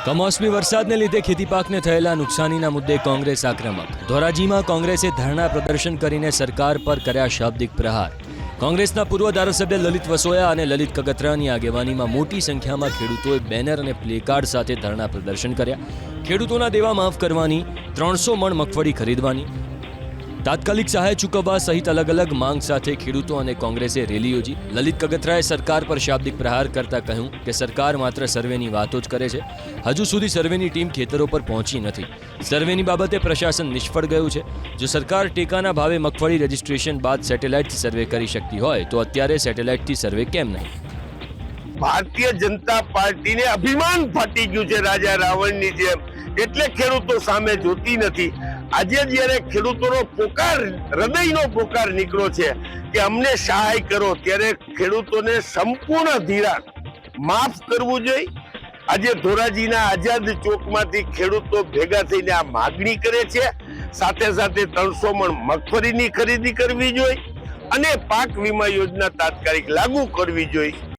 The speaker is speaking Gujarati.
કમોસમી વરસાદને લીધે ખેતીપાકને થયેલા નુકસાનીના મુદ્દે કોંગ્રેસ આક્રમક। ધોરાજીમાં કોંગ્રેસે ધરણા પ્રદર્શન કરીને સરકાર પર કર્યા શાબ્દિક પ્રહાર। કોંગ્રેસના પૂર્વ ધારાસભ્ય લલિત વસોયા અને લલિત કગથરાની આગેવાનીમાં મોટી સંખ્યામાં ખેડૂતોએ બેનર અને પ્લેકાર્ડ સાથે ધરણા પ્રદર્શન કર્યા। ખેડૂતોના દેવા માફ કરવાની, 300 મણ મગફળી ખરીદવાની, તાત્કાલિક સહાય ચૂકવવા સહિત અલગ અલગ માંગ સાથે ખેડૂતો અને કોંગ્રેસે રેલી યોજી। લલિત કગથરાએ સરકાર પર શાબ્દિક પ્રહાર કરતા કહ્યું કે સરકાર માત્ર સર્વેની વાતો જ કરે છે, હજુ સુધી સર્વેની ટીમ ખેતરો પર પહોંચી નથી। સર્વેની બાબતે પ્રશાસન નિષ્ફળ ગયું છે। જો સરકાર ટેકાના ભાવે મગફળી રજીસ્ટ્રેશન બાદ સેટેલાઇટથી સર્વે કરી શકતી હોય તો અત્યારે સેટેલાઇટથી સર્વે કેમ નહીં? ભારતીય જનતા પાર્ટીને અભિમાન ફાટી ગયું છે રાજા રાવણની જેમ, એટલે ખેડૂતો સામે જોતી નથી। આજે જ્યારે ખેડૂતોનો પોકાર, હૃદયનો પોકાર નીકળ્યો છે કે અમને સહાય કરો, ત્યારે ખેડૂતોને સંપૂર્ણ ધિરાણ માફ કરવું જોઈએ। આજે ધોરાજીના આઝાદ ચોકમાંથી ખેડૂતો ભેગા થઈને આ માગણી કરે છે। સાથે સાથે 300 મણ મગફળીની ખરીદી કરવી જોઈએ અને પાક વીમા યોજના તાત્કાલિક લાગુ કરવી જોઈએ।